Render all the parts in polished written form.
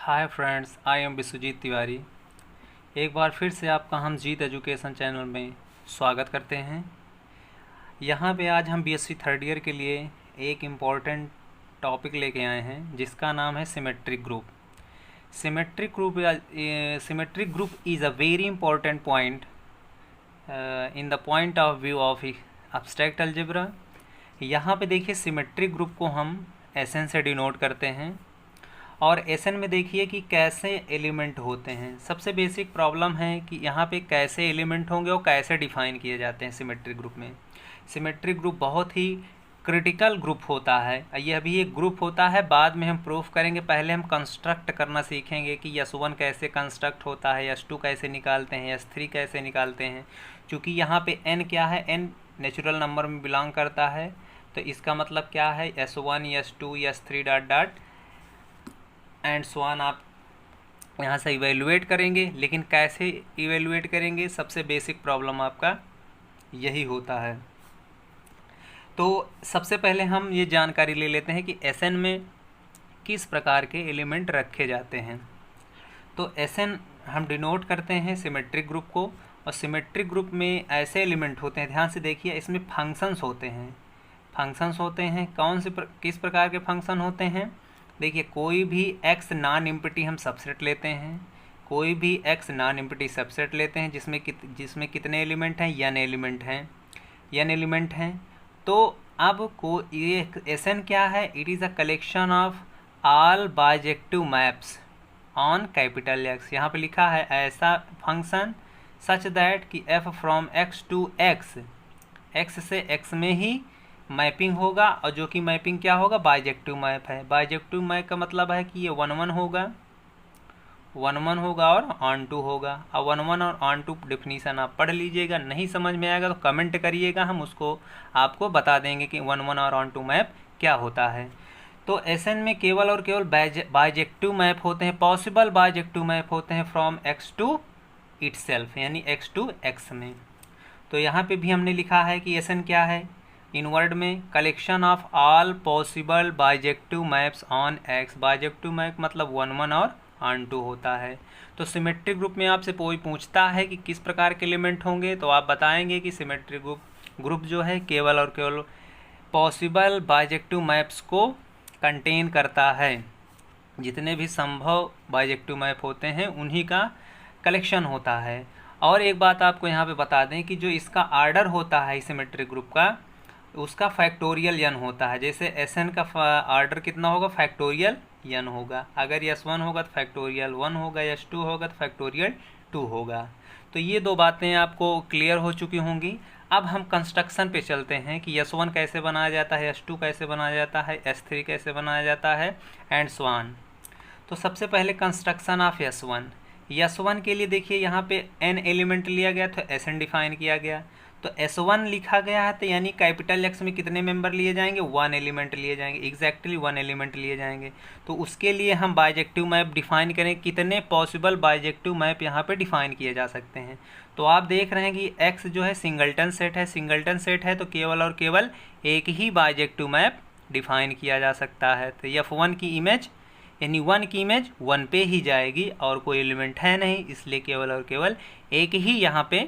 Hi friends, I am Vishwajeet Tiwari. एक बार फिर से आपका हम जीत एजुकेशन चैनल में स्वागत करते हैं। यहाँ पे आज हम बीएससी थर्ड ईयर के लिए एक इम्पॉर्टेंट टॉपिक लेके आए हैं जिसका नाम है symmetric group. Symmetric group is a very important point in the point of view of abstract algebra. यहाँ पे देखिए सिमेट्रिक ग्रुप को हम एसएन से डिनोट करते हैं और एसएन में देखिए कि कैसे एलिमेंट होते हैं। सबसे बेसिक प्रॉब्लम है कि यहाँ पे कैसे एलिमेंट होंगे और कैसे डिफाइन किए जाते हैं सिमेट्रिक ग्रुप में। सिमेट्रिक ग्रुप बहुत ही क्रिटिकल ग्रुप होता है। यह भी एक ग्रुप होता है, बाद में हम प्रूफ करेंगे। पहले हम कंस्ट्रक्ट करना सीखेंगे कि S1 कैसे कंस्ट्रक्ट होता है, S2 कैसे निकालते हैं, S3 कैसे निकालते हैं। चूँकि यहाँ पे n क्या है, n नेचुरल नंबर में बिलोंग करता है, तो इसका मतलब क्या है S1 S2 S3 dot dot and so on. आप यहाँ से इवेलुएट करेंगे, लेकिन कैसे इवेलुएट करेंगे, सबसे बेसिक प्रॉब्लम आपका यही होता है। तो सबसे पहले हम ये जानकारी ले लेते हैं कि एसएन में किस प्रकार के एलिमेंट रखे जाते हैं। तो एसएन हम डिनोट करते हैं सिमेट्रिक ग्रुप को, और सिमेट्रिक ग्रुप में ऐसे एलिमेंट होते हैं, ध्यान से देखिए, इसमें फंक्शंस होते हैं। फंक्शंस होते हैं कौन से किस प्रकार के फंक्शन होते हैं। देखिए, कोई भी x नॉन एम्प्टी हम सबसेट लेते हैं, कोई भी x नॉन एम्प्टी सबसेट लेते हैं जिसमें कितने एलिमेंट हैं, n एलिमेंट हैं। तो अब ये एसएन क्या है, it is a collection of all bijective maps on capital X। यहाँ पे लिखा है ऐसा फंक्शन सच दैट कि f from x to x से x में ही मैपिंग होगा, और जो कि मैपिंग क्या होगा, बाइजेक्टिव मैप है। बाइजेक्टिव मैप का मतलब है कि ये 1 1 होगा और ऑन टू होगा। अब 1 1 और ऑन टू डिफिनीसन आप पढ़ लीजिएगा, नहीं समझ में आएगा तो कमेंट करिएगा, हम उसको आपको बता देंगे कि 1 1 और ऑन टू मैप क्या होता है। तो एसएन में केवल और केवल बाइजेक्टिव मैप होते हैं, पॉसिबल बाइजेक्टिव मैप होते हैं फ्रॉम x टू इटसेल्फ, यानी x टू x में। तो यहाँ पे भी हमने लिखा है कि एसएन क्या है, इनवर्ड में collection of all possible bijective maps on x। Bijective map मतलब 1 1 और ऑन टू होता है। तो सिमेट्रिक ग्रुप में आपसे कोई पूछता है कि किस प्रकार के एलिमेंट होंगे, तो आप बताएंगे कि सिमेट्रिक ग्रुप जो है केवल और केवल पॉसिबल बाइजेक्टिव मैप्स को कंटेन करता है। जितने भी संभव बाइजेक्टिव मैप होते हैं उन्हीं का कलेक्शन होता है। और एक बात आपको यहाँ पे बता दें कि जो इसका आर्डर होता है सिमेट्रिक ग्रुप का, उसका फैक्टोरियल n होता है। जैसे एसएन का आर्डर कितना होगा, फैक्टोरियल n होगा। अगर S1 होगा तो फैक्टोरियल 1 होगा, S2 होगा तो फैक्टोरियल 2 होगा। तो ये दो बातें आपको क्लियर हो चुकी होंगी। अब हम कंस्ट्रक्शन पे चलते हैं कि S1 कैसे बनाया जाता है, S2 कैसे बनाया जाता है, S3 कैसे बनाया जाता है, एंड सो ऑन। तो सबसे पहले कंस्ट्रक्शन ऑफ S1 के लिए देखिए, यहाँ पे n एलिमेंट लिया गया तो एसएन डिफाइन किया गया। तो S1 लिखा गया है, तो यानी कैपिटल X में कितने मेंबर लिए जाएंगे, 1 एलिमेंट लिए जाएंगे, एग्जैक्टली 1 एलिमेंट लिए जाएंगे। तो उसके लिए हम बाइजेक्टिव मैप डिफाइन करें, कितने पॉसिबल बाइजेक्टिव मैप यहाँ पे डिफाइन किए जा सकते हैं। तो आप देख रहे हैं कि X जो है सिंगल्टन सेट है, तो केवल और केवल एक ही बाइजेक्टिव मैप डिफाइन किया जा सकता है। तो F1 की इमेज यानी 1 की इमेज 1 पे ही जाएगी, और कोई एलिमेंट है नहीं, इसलिए केवल और केवल एक ही यहाँ पे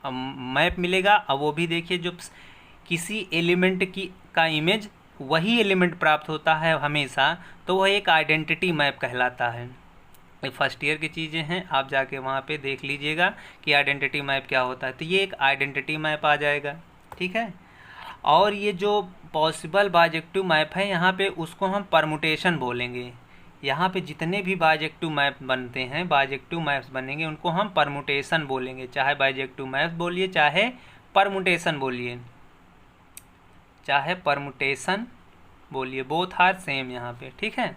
मैप मिलेगा। अब वो भी देखिए, जो किसी एलिमेंट का इमेज वही एलिमेंट प्राप्त होता है हमेशा, तो वह एक आइडेंटिटी मैप कहलाता है। ये फर्स्ट ईयर की चीज़ें हैं, आप जाके वहाँ पे देख लीजिएगा कि आइडेंटिटी मैप क्या होता है। तो ये एक आइडेंटिटी मैप आ जाएगा, ठीक है। और ये जो पॉसिबल बाइजेक्टिव मैप है, यहाँ पे उसको हम परमुटेशन बोलेंगे। यहाँ पे जितने भी बाइजेक्टिव मैप बनते हैं, बाइजेक्टिव मैप्स बनेंगे, उनको हम परमुटेशन बोलेंगे। चाहे बाइजेक्टिव मैप्स बोलिए, चाहे परमुटेशन बोलिए, बोथ आर सेम यहाँ पे, ठीक है।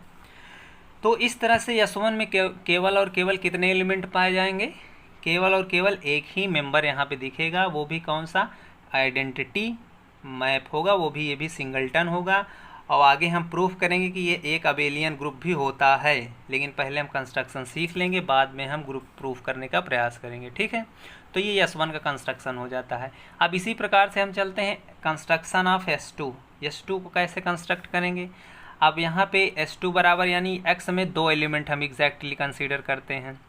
तो इस तरह से S1 में केवल और केवल कितने एलिमेंट पाए जाएंगे, केवल और केवल एक ही मेंबर यहाँ पे दिखेगा, वो भी कौन सा, आइडेंटिटी मैप होगा, वो भी ये भी सिंगल्टन होगा। और आगे हम प्रूफ करेंगे कि ये एक अबेलियन ग्रुप भी होता है, लेकिन पहले हम कंस्ट्रक्शन सीख लेंगे, बाद में हम ग्रुप प्रूफ करने का प्रयास करेंगे, ठीक है। तो ये S1 का कंस्ट्रक्शन हो जाता है। अब इसी प्रकार से हम चलते हैं कंस्ट्रक्शन ऑफ S2 को कैसे कंस्ट्रक्ट करेंगे। अब यहाँ पे S2 बराबर यानी x में 2 एलिमेंट हम एग्जैक्टली कंसीडर करते हैं।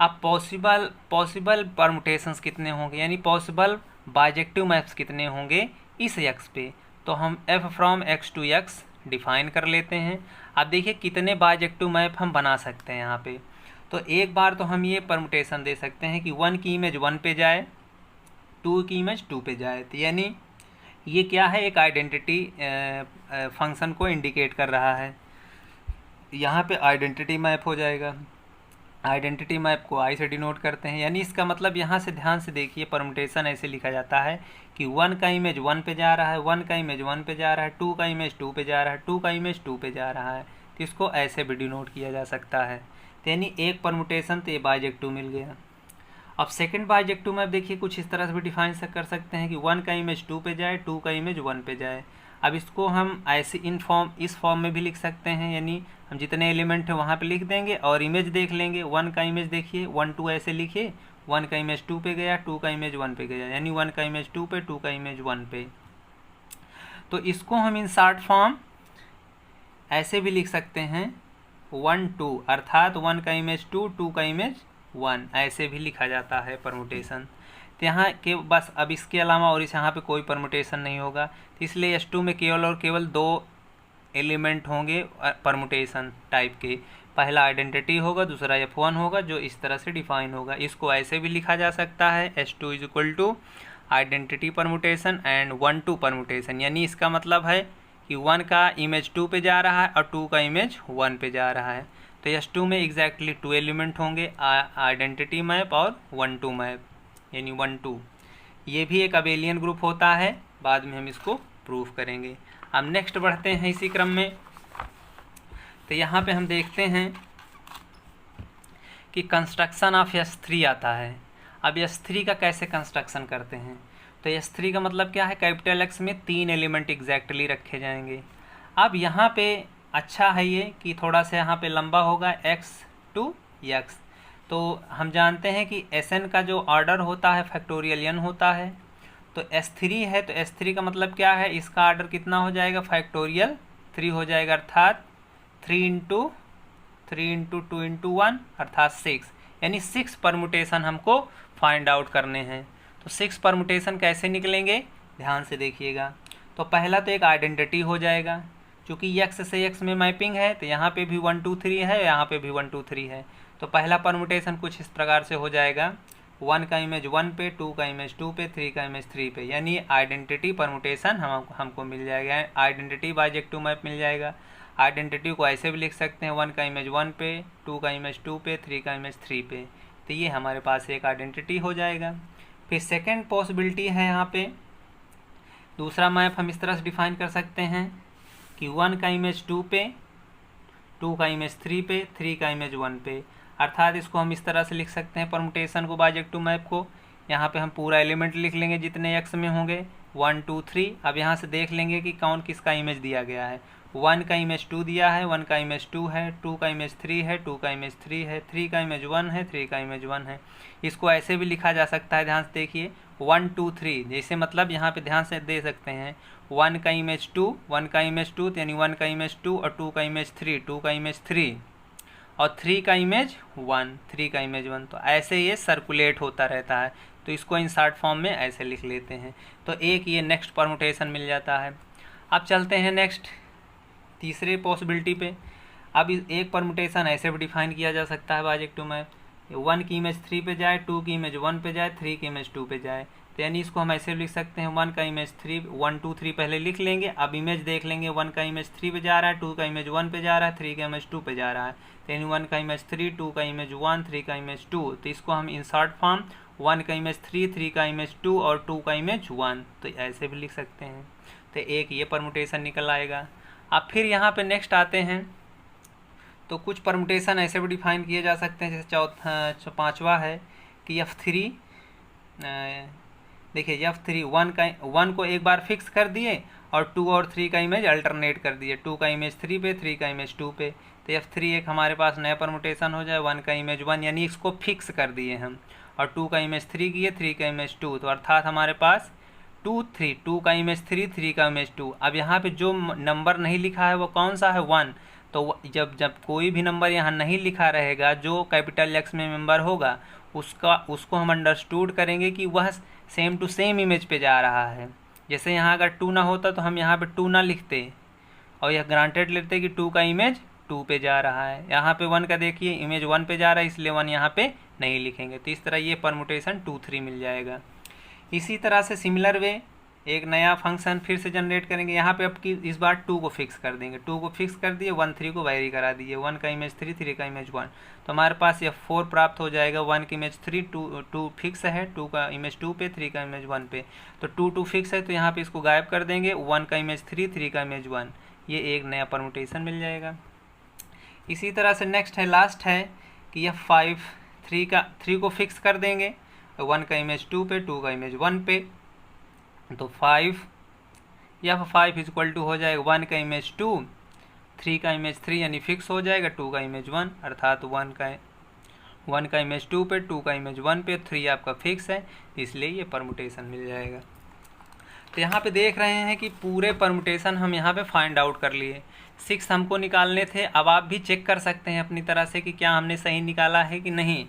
अब पॉसिबल परमुटेशंस कितने होंगे, यानी पॉसिबल बाइजेक्टिव मैप्स कितने होंगे इस x पे, तो हम f from x to x define कर लेते हैं। अब देखिए कितने बाइजेक्टिव मैप हम बना सकते हैं यहाँ पे। तो एक बार तो हम ये परमुटेशन दे सकते हैं कि 1 की इमेज 1 पे जाए, 2 की इमेज 2 पे जाए, तो यानी ये क्या है, एक आइडेंटिटी फंक्शन को इंडिकेट कर रहा है। यहाँ पे आइडेंटिटी मैप हो जाएगा, आइडेंटिटी मैप को आई से डिनोट करते हैं, यानी इसका मतलब यहाँ से ध्यान से देखिए परमुटेशन ऐसे लिखा जाता है कि 1 का इमेज 1 पे जा रहा है, 1 का इमेज 1 पे जा रहा है, 2 का इमेज 2 पे जा रहा है, 2 का इमेज 2 पे जा रहा है, तो इसको ऐसे भी डिनोट किया जा सकता है। तो यानी एक परमुटेशन तो ये बाइजेक्टिव मिल गया। अब सेकंड बाइजेक्टिव मैप देखिए कुछ इस तरह से भी डिफाइन कर सकते हैं कि 1 का इमेज 2 पे जाए, 2 का इमेज 1 पे जाए। अब इसको हम ऐसे इस फॉर्म में भी लिख सकते हैं, यानी हम जितने एलिमेंट हैं वहाँ पे लिख देंगे और इमेज देख लेंगे। 1 का इमेज देखिए 1 2 ऐसे लिखिए, 1 का इमेज 2 पे गया, 2 का इमेज 1 पे गया, यानी 1 का इमेज 2 पे, 2 का इमेज 1 पे। तो इसको हम इन शॉर्ट फॉर्म ऐसे भी लिख सकते हैं 1 2, अर्थात 1 का इमेज 2, 2 का इमेज 1, ऐसे भी लिखा जाता है परमुटेशन। तो यहाँ के बस अब इसके अलावा और इस यहाँ पे कोई परमुटेशन नहीं होगा, तो इसलिए S2 में केवल और केवल 2 एलिमेंट होंगे परमुटेशन टाइप के। पहला आइडेंटिटी होगा, दूसरा F1 होगा, जो इस तरह से डिफाइन होगा। इसको ऐसे भी लिखा जा सकता है S2 is equal to identity permutation and 1 2 permutation, यानी इसका मतलब है कि 1 का इमेज 2 पे जा रहा है और 2 का इमेज 1 पे जा रहा है। तो S2 में एग्जैक्टली 2 एलिमेंट होंगे, आइडेंटिटी मैप और 1 2 मैप, यानी 1 2। ये भी एक अबेलियन ग्रुप होता है, बाद में हम इसको प्रूफ करेंगे। अब नेक्स्ट बढ़ते हैं इसी क्रम में। तो यहाँ पे हम देखते हैं कि कंस्ट्रक्शन ऑफ S3 आता है। अब S3 का कैसे कंस्ट्रक्शन करते हैं, तो S3 का मतलब क्या है, कैपिटल X में 3 एलिमेंट एग्जैक्टली रखे जाएंगे। अब यहाँ पे अच्छा है ये कि थोड़ा सा यहाँ पे लंबा होगा x टू x, तो हम जानते हैं कि Sn का जो ऑर्डर होता है फैक्टोरियल n होता है। तो S3 है, तो S3 का मतलब क्या है, इसका ऑर्डर कितना हो जाएगा, फैक्टोरियल 3 हो जाएगा, अर्थात 3 इंटू 2 इंटू 1 अर्थात 6, यानी 6 परमुटेशन हमको फाइंड आउट करने हैं। तो 6 परमुटेशन कैसे निकलेंगे, ध्यान से देखिएगा। तो पहला तो एक आइडेंटिटी हो जाएगा, क्योंकि x से x में मैपिंग है, तो यहाँ पे भी 1 2 3 है, यहाँ पे भी 1 2 3 है। तो पहला परमुटेशन कुछ इस प्रकार से हो जाएगा, 1 का इमेज 1 पे, 2 का इमेज 2 पे, 3 का इमेज 3 पे, यानी आइडेंटिटी परमुटेशन हमको मिल जाएगा, आइडेंटिटी बाइजेक्टिव मैप मिल जाएगा। आइडेंटिटी को ऐसे भी लिख सकते हैं 1 का इमेज 1 पे, 2 का इमेज 2 पे, 3 का इमेज 3 पे, तो ये हमारे पास एक आइडेंटिटी हो जाएगा। फिर सेकेंड पॉसिबिलिटी है, यहाँ पे दूसरा मैप हम इस तरह से डिफाइन कर सकते हैं कि 1 का इमेज 2 पे, 2 का इमेज 3 पे, 3 का इमेज 1 पे, अर्थात इसको हम इस तरह से लिख सकते हैं परमुटेशन को, बाइजेक्टिव मैप को। यहाँ पे हम पूरा एलिमेंट लिख लेंगे जितने x में होंगे, 1 2 3। अब यहाँ से देख लेंगे कि कौन किसका इमेज दिया गया है। 1 का इमेज 2 दिया है, 1 का इमेज 2 है, 2 का इमेज 3 है, 2 का इमेज 3 है, 3 का इमेज 1 है, 3 का इमेज 1 है। इसको ऐसे भी लिखा जा सकता है, ध्यान से देखिए 1 2 3, जैसे मतलब यहाँ पे ध्यान से दे सकते हैं 1 का इमेज 2, 1 का इमेज 2, यानी 1 का इमेज 2 और 2 का इमेज 3, 2 का इमेज 3 और 3 का इमेज 1, 3 का इमेज 1। तो ऐसे ये सर्कुलेट होता रहता है, तो इसको इन शॉर्ट फॉर्म में ऐसे लिख लेते हैं। तो एक ये नेक्स्ट परमुटेशन मिल जाता है। अब चलते हैं नेक्स्ट तीसरे पॉसिबिलिटी पे। अब एक परमुटेशन ऐसे भी डिफाइन किया जा सकता है बाइजेक्टिव मैप, 1 की इमेज 3 पे जाए, 2 की इमेज 1 पे जाए, 3 की इमेज 2 पे जाए, तो यानी इसको हम ऐसे लिख सकते हैं 1 का इमेज 3, 1 2 3 पहले लिख लेंगे। अब इमेज देख लेंगे, 1 का इमेज 3 पे जा रहा है, 2 का इमेज 1 पे जा रहा है, 3 का इमेज 2 पे जा रहा है, तो यानी 1 का इमेज 3, 2 का इमेज 1, 3 का इमेज 2। तो इसको हम इन शॉर्ट फॉर्म 1 का इमेज 3, 3 का इमेज 2 और 2 का इमेज 1, तो ऐसे भी लिख सकते हैं। तो एक ये परमुटेशन निकल आएगा। अब फिर यहाँ पे नेक्स्ट आते हैं, तो कुछ परमुटेशन ऐसे भी डिफाइन किए जा सकते हैं, जैसे पांचवा है कि F3, देखिए F3 1 को एक बार फिक्स कर दिए और 2 और 3 का इमेज अल्टरनेट कर दिए, 2 का इमेज 3 पे, 3 का इमेज 2 पे, तो F3 एक हमारे पास नया परमुटेशन हो जाए, 1 का इमेज 1, यानी इसको फिक्स कर दिए हम, और 2 का इमेज 3 किए, 3 का इमेज 2, तो अर्थात हमारे पास 2 का इमेज 3 का इमेज 2। अब यहाँ पे जो नंबर नहीं लिखा है वो कौन सा है, 1। तो जब कोई भी नंबर यहाँ नहीं लिखा रहेगा, जो कैपिटल एक्स में नंबर होगा उसको हम अंडरस्टूड करेंगे कि वह सेम टू सेम इमेज पे जा रहा है। जैसे यहाँ अगर 2 ना होता तो हम यहाँ पे 2 ना लिखते और यह ग्रांटेड लेते कि 2 का इमेज 2 पे जा रहा है। यहाँ पे 1 का देखिए इमेज 1 पे जा रहा है, इसलिए 1 यहाँ पे नहीं लिखेंगे। तो इस तरह ये परमुटेशन 2 3 मिल जाएगा। इसी तरह से सिमिलर वे एक नया फंक्शन फिर से जनरेट करेंगे। यहाँ पे अब की इस बार 2 को फिक्स कर देंगे। 2 को फिक्स कर दिए, 1 3 को वेरी करा दीजिए। 1 का इमेज 3, 3 का इमेज 1, तो हमारे पास ये 4 प्राप्त हो जाएगा। 1 की इमेज 3, 2 फिक्स है, 2 का इमेज 2 पे, 3 का इमेज 1 पे। तो 2 फिक्स है, तो यहाँ पे इसको गायब कर देंगे। 1 का इमेज 3, 3 का इमेज 1, ये एक नया परमुटेशन मिल जाएगा। इसी तरह से नेक्स्ट है, लास्ट है कि यह 5 3 को फिक्स कर देंगे। 1 का इमेज 2 पे, 2 का इमेज 1 पे, तो 5 इज इक्वल टू हो जाएगा 1 का इमेज 2, 3 का इमेज 3 यानी फिक्स हो जाएगा, 2 का इमेज 1, अर्थात 1 का इमेज 2 पे, 2 का इमेज 1 पे, 3 आपका फिक्स है, इसलिए ये परमुटेशन मिल जाएगा। तो यहाँ पे देख रहे हैं कि पूरे परमुटेशन हम यहाँ पे फाइंड आउट कर लिए। 6 हमको निकालने थे। अब आप भी चेक कर सकते हैं अपनी तरह से कि क्या हमने सही निकाला है कि नहीं।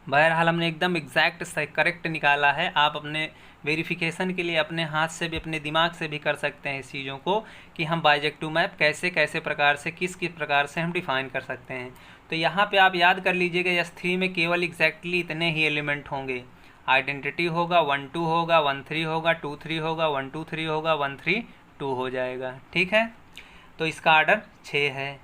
बहरहाल हमने एकदम एग्जैक्ट करेक्ट निकाला है। आप अपने वेरिफिकेशन के लिए अपने हाथ से भी, अपने दिमाग से भी कर सकते हैं इस चीज़ों को कि हम बाइजेक्टिव मैप कैसे प्रकार से किस प्रकार से हम डिफाइन कर सकते हैं। तो यहाँ पे आप याद कर लीजिएगा, S3 में केवल एग्जैक्टली इतने ही एलिमेंट होंगे। आइडेंटिटी होगा, 1 2 होगा, 1 3 होगा, 2 3 होगा, 1 2 3 होगा, 1 3 2 हो जाएगा। ठीक है, तो इसका आर्डर 6 है।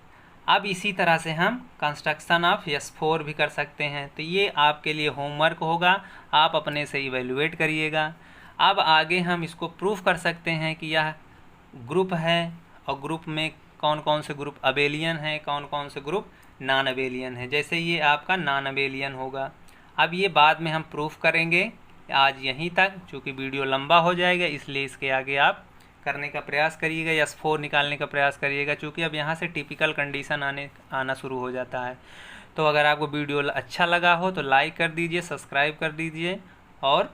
अब इसी तरह से हम कंस्ट्रक्शन ऑफ S4 भी कर सकते हैं। तो ये आपके लिए होमवर्क होगा, आप अपने से इवेल्युएट करिएगा। अब आगे हम इसको प्रूफ कर सकते हैं कि यह ग्रुप है और ग्रुप में कौन कौन से ग्रुप अबेलियन है, कौन कौन से ग्रुप नॉन अबेलियन है। जैसे ये आपका नॉन अबेलियन होगा। अब ये बाद में हम प्रूफ करेंगे। आज यहीं तक, चूँकि वीडियो लंबा हो जाएगा इसलिए इसके आगे आप करने का प्रयास करिएगा, S4 निकालने का प्रयास करिएगा, क्योंकि अब यहाँ से टिपिकल कंडीशन आना शुरू हो जाता है। तो अगर आपको वीडियो अच्छा लगा हो तो लाइक कर दीजिए, सब्सक्राइब कर दीजिए और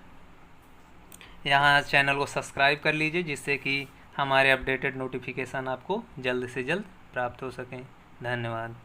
यहाँ चैनल को सब्सक्राइब कर लीजिए, जिससे कि हमारे अपडेटेड नोटिफिकेशन आपको जल्द से जल्द प्राप्त हो सकें। धन्यवाद।